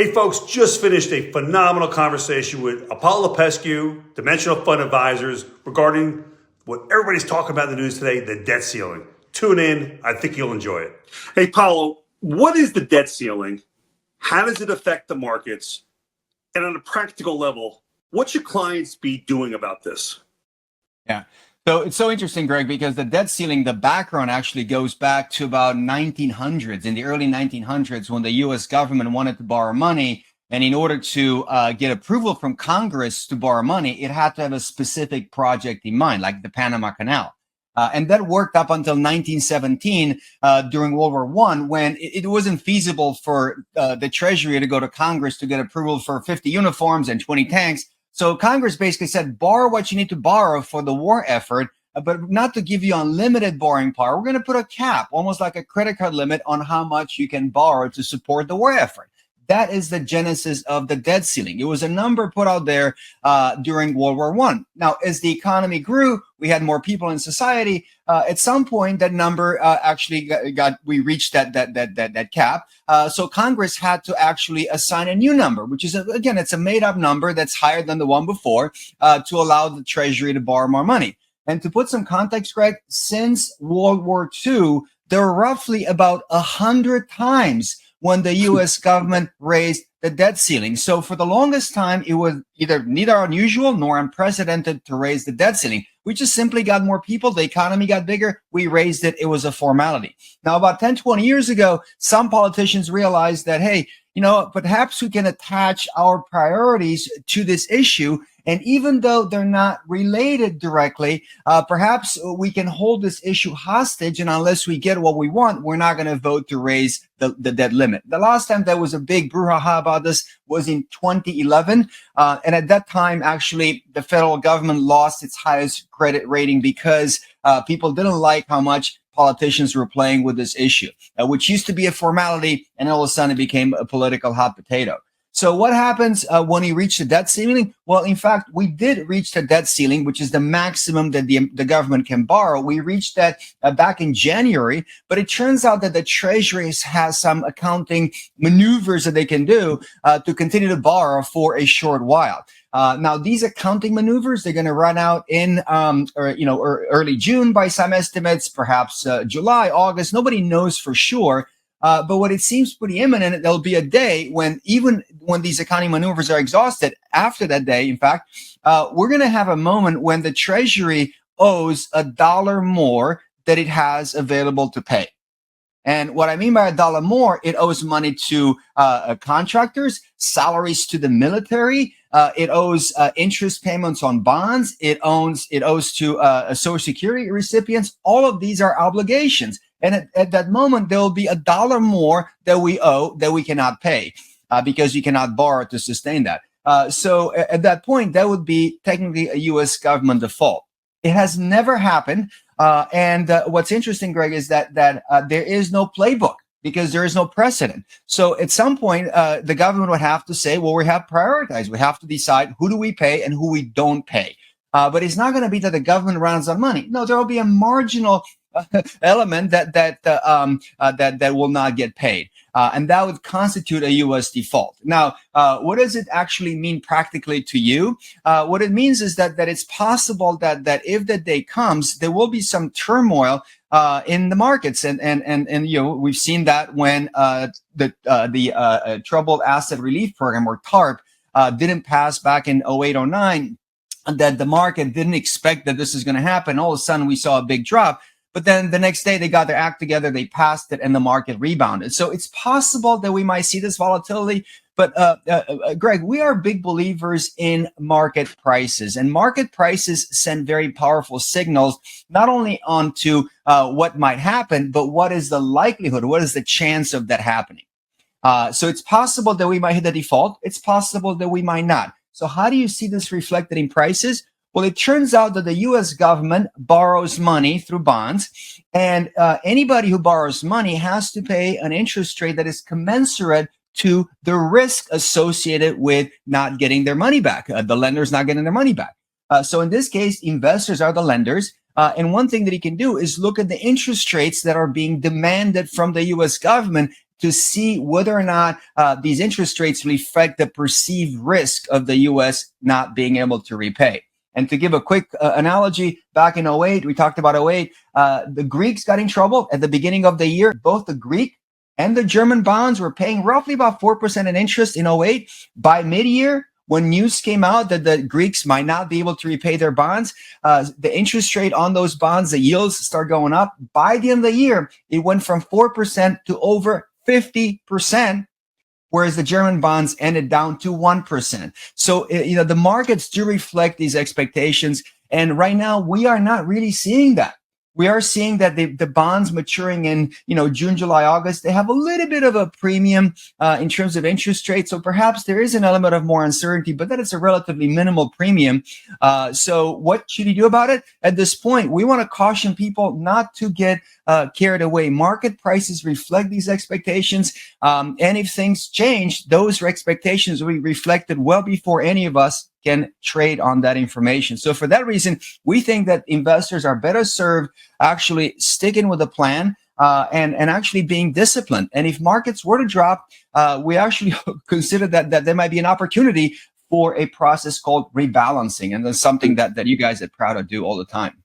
Hey folks, just finished a phenomenal conversation with Apollo Pescu, Dimensional Fund Advisors, regarding what everybody's talking about in the news today, the debt ceiling. Tune in. I think you'll enjoy it. Hey, Paulo, what is the debt ceiling? How does it affect the markets? And on a practical level, what should clients be doing about this? Yeah. So it's so interesting, Greg, because the debt ceiling, the background actually goes back to about 1900s, in the early 1900s, when the U.S. government wanted to borrow money. And in order to get approval from Congress to borrow money, it had to have a specific project in mind, like the Panama Canal. And that worked up until 1917 during World War I, when it wasn't feasible for the Treasury to go to Congress to get approval for 50 uniforms and 20 tanks. So Congress basically said, borrow what you need to borrow for the war effort, but not to give you unlimited borrowing power. We're going to put a cap, almost like a credit card limit, on how much you can borrow to support the war effort. That is the genesis of the debt ceiling. It was a number put out there during World War I. Now, as the economy grew, we had more people in society. At some point, that number we reached that cap. So Congress had to actually assign a new number, which is, again, it's a made up number that's higher than the one before to allow the Treasury to borrow more money. And to put some context, Greg, since World War II, there were roughly about 100 times when the U.S. government raised the debt ceiling. So for the longest time, it was neither unusual nor unprecedented to raise the debt ceiling. We just simply got more people. The economy got bigger. We raised it. It was a formality. Now, about 10, 20 years ago, some politicians realized that, hey, perhaps we can attach our priorities to this issue. And even though they're not related directly, perhaps we can hold this issue hostage. And unless we get what we want, we're not going to vote to raise the debt limit. The last time there was a big brouhaha about this was in 2011. And at that time, actually, the federal government lost its highest credit rating because people didn't like how much politicians were playing with this issue, which used to be a formality, and all of a sudden it became a political hot potato. So what happens when you reach the debt ceiling? Well, in fact, we did reach the debt ceiling, which is the maximum that the government can borrow. We reached that back in January, but it turns out that the Treasury has some accounting maneuvers that they can do to continue to borrow for a short while. Now, these accounting maneuvers, they're going to run out in early June by some estimates, perhaps July, August. Nobody knows for sure. But what it seems pretty imminent, there'll be a day when, even when these accounting maneuvers are exhausted, after that day, in fact, we're going to have a moment when the Treasury owes $1 more that it has available to pay. And what I mean by $1 more, it owes money to contractors, salaries to the military. It owes interest payments on bonds. It owes to Social Security recipients. All of these are obligations. And at that moment, there will be $1 more that we owe that we cannot pay because you cannot borrow to sustain that. So at that point, that would be technically a U.S. government default. It has never happened. And what's interesting, Greg, is that there is no playbook because there is no precedent. So at some point, the government would have to say, well, we have prioritized. We have to decide who do we pay and who we don't pay. But it's not going to be that the government runs on money. No, there will be a marginal element that will not get paid, and that would constitute a U.S. default. Now, what does it actually mean practically to you? What it means is that it's possible that if the day comes, there will be some turmoil in the markets, and we've seen that when the Troubled Asset Relief Program, or TARP, didn't pass back in 0809. That the market didn't expect that this is going to happen. All of a sudden, we saw a big drop. But then the next day they got their act together, they passed it, and the market rebounded. So it's possible that we might see this volatility. But Greg, we are big believers in market prices, and market prices send very powerful signals, not only onto what might happen, but what is the likelihood, what is the chance of that happening. So it's possible that we might hit the default. It's possible that we might not. So how do you see this reflected in prices? Well, it turns out that the U.S. government borrows money through bonds, and anybody who borrows money has to pay an interest rate that is commensurate to the risk associated with not getting their money back, the lenders not getting their money back. So in this case, investors are the lenders. And one thing that he can do is look at the interest rates that are being demanded from the U.S. government to see whether or not these interest rates reflect the perceived risk of the U.S. not being able to repay. And to give a quick analogy, back in '08, we talked about '08, the Greeks got in trouble at the beginning of the year. Both the Greek and the German bonds were paying roughly about 4% in interest in '08. By mid-year, when news came out that the Greeks might not be able to repay their bonds, the interest rate on those bonds, the yields start going up. By the end of the year, it went from 4% to over 50%, whereas the German bonds ended down to 1%. So, the markets do reflect these expectations. And right now, we are not really seeing that. We are seeing that the bonds maturing in, June, July, August, they have a little bit of a premium in terms of interest rates. So perhaps there is an element of more uncertainty, but that is a relatively minimal premium. So what should you do about it? At this point, we want to caution people not to get carried away. Market prices reflect these expectations. And if things change, those expectations will be reflected well before any of us can trade on that information. So for that reason, we think that investors are better served actually sticking with the plan and actually being disciplined. And if markets were to drop, we actually consider that there might be an opportunity for a process called rebalancing. And that's something that you guys at Proudo do all the time.